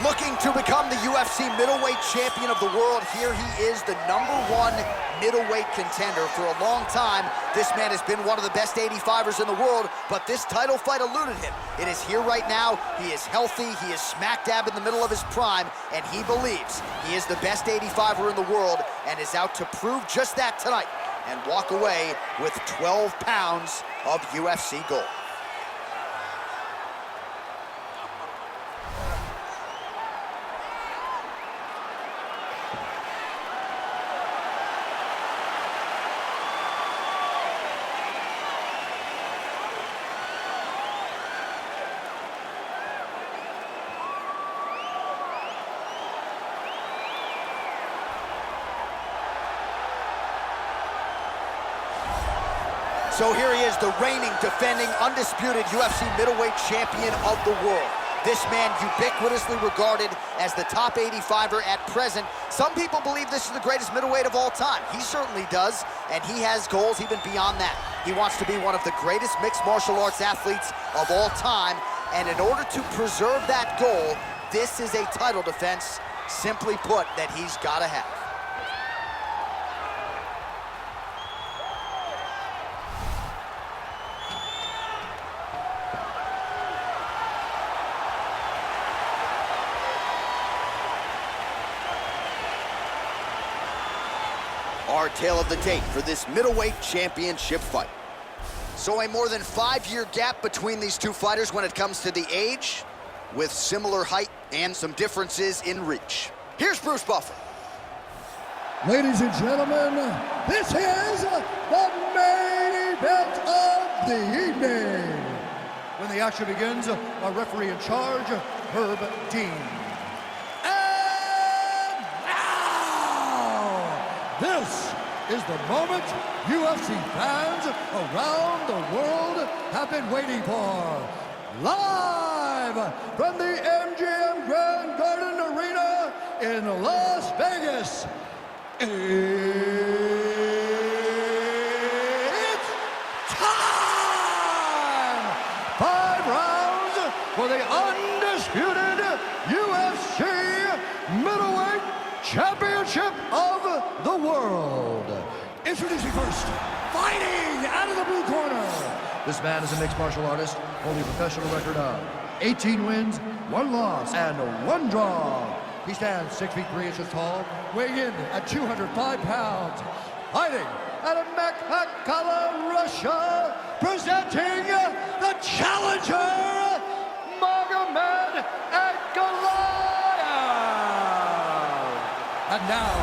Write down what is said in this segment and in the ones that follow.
Looking to become the UFC middleweight champion of the world, here he is, the #1 middleweight contender. For a long time, this man has been one of the best 85ers in the world, but this title fight eluded him. It is here right now. He is healthy. He is smack dab in the middle of his prime, and he believes he is the best 85er in the world and is out to prove just that tonight and walk away with 12 pounds of UFC gold. So here he is, the reigning, defending, undisputed UFC middleweight champion of the world. This man ubiquitously regarded as the top 85er at present. Some people believe this is the greatest middleweight of all time. He certainly does, and he has goals even beyond that. He wants to be one of the greatest mixed martial arts athletes of all time, and in order to preserve that goal, this is a title defense, simply put, that he's got to have. Our tale of the tape for this middleweight championship fight. So a more than 5-year gap between these two fighters when it comes to the age, with similar height and some differences in reach. Here's Bruce Buffer. Ladies and gentlemen, this is the main event of the evening. When the action begins, our referee in charge, Herb Dean. This is the moment UFC fans around the world have been waiting for. Live from the MGM Grand Garden Arena in Las Vegas. It's time! 5 rounds for the undisputed UFC middleweight championship of the world. Introducing first, fighting out of the blue corner. This man is a mixed martial artist, holding a professional record of 18 wins, 1 loss, and 1 draw. He stands 6 feet 3 inches tall, weighing in at 205 pounds. Fighting out of Magomed, Russia, presenting the challenger, Magomed Ankalaev. And now,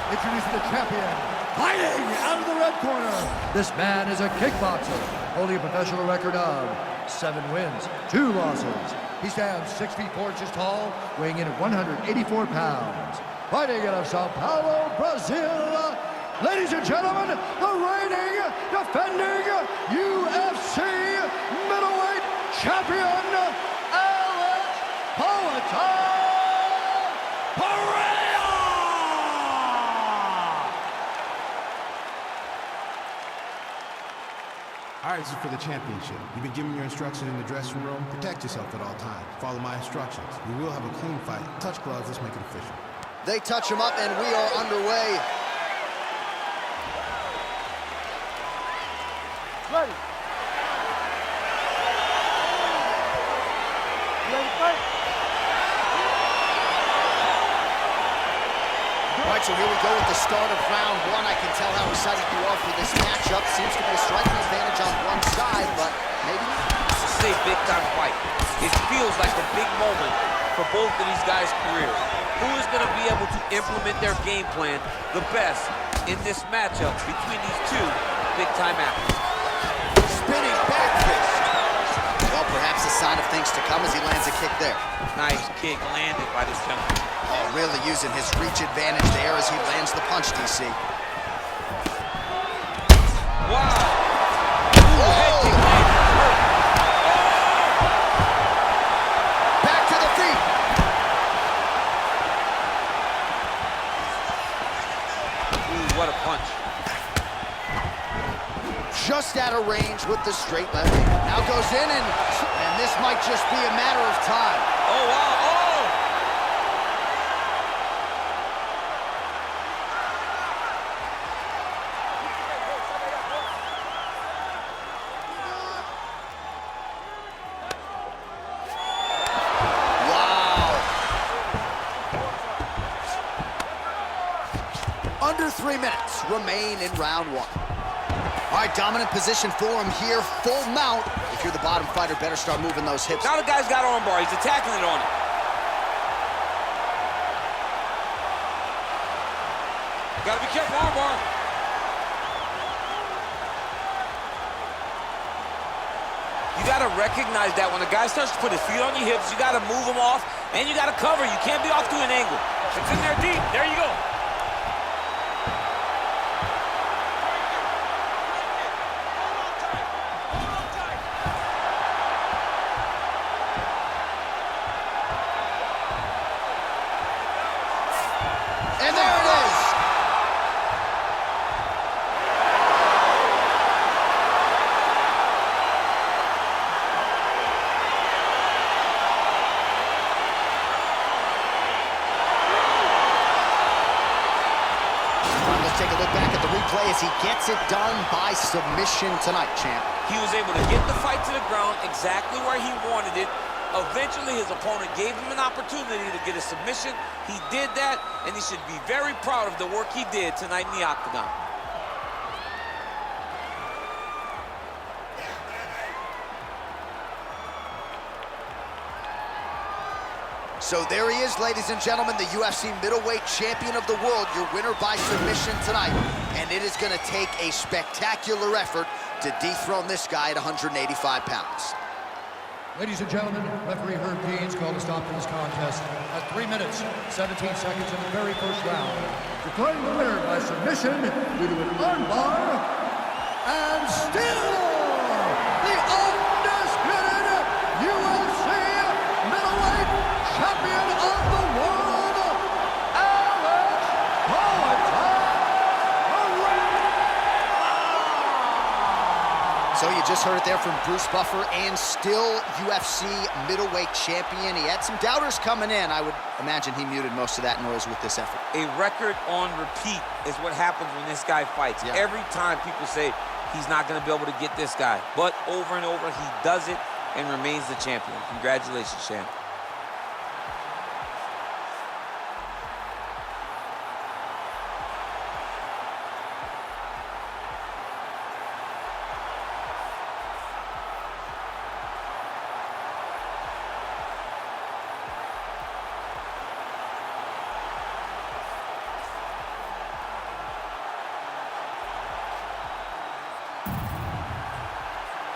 introducing the champion, fighting out of the red corner. This man is a kickboxer, holding a professional record of 7 wins, 2 losses. He stands 6 feet 4 inches tall, weighing in at 184 pounds. Fighting out of Sao Paulo, Brazil, ladies and gentlemen, the reigning, defending UFC middleweight champion, Pereira! All right, this is for the championship. You've been given your instructions in the dressing room. Protect yourself at all times. Follow my instructions. We will have a clean fight. Touch gloves, let's make it official. They touch him up, and we are underway. Ready. Ready to fight? All right, so here we go with the start of round 1. I can tell how excited you are for this matchup. Seems to be a striking advantage on one side, but maybe not. This is a big-time fight. It feels like a big moment for both of these guys' careers. Who is going to be able to implement their game plan the best in this matchup between these two big-time athletes? Spinning back fist. Well, perhaps a sign of things to come as he lands a kick there. Nice kick landed by this gentleman. Oh, really using his reach advantage there as he lands the punch, DC. Wow. Ooh, head kick landed. Back to the feet. Ooh, what a punch. Just out of range with the straight left hand. Now goes in, and this might just be a matter of time. Oh, wow. Oh! 3 minutes remain in round 1. All right, dominant position for him here, full mount. If you're the bottom fighter, better start moving those hips. Now the guy's got armbar. He's attacking it on it. Gotta be careful, armbar. You gotta recognize that when a guy starts to put his feet on your hips, you gotta move him off, and you gotta cover. You can't be off to an angle. If it's in there deep, there you go. And there it is. Let's take a look back at the replay as he gets it done by submission tonight, champ. He was able to get the fight to the ground exactly where he wanted it. Eventually, his opponent gave him an opportunity to get a submission. He did that, and he should be very proud of the work he did tonight in the octagon. So there he is, ladies and gentlemen, the UFC middleweight champion of the world, your winner by submission tonight. And it is going to take a spectacular effort to dethrone this guy at 185 pounds. Ladies and gentlemen, referee Herb Dean's called a stop to this contest at 3 minutes, 17 seconds in the very first round. Declaring the winner by submission due to an armbar, and still the undisputed UFC middleweight champion of the world, Alex Pereira. So you just heard it there from Bruce Buffer, and still UFC middleweight champion. He had some doubters coming in. I would imagine he muted most of that noise with this effort. A record on repeat is what happens when this guy fights. Yeah. Every time people say he's not going to be able to get this guy. But over and over, he does it and remains the champion. Congratulations, champ.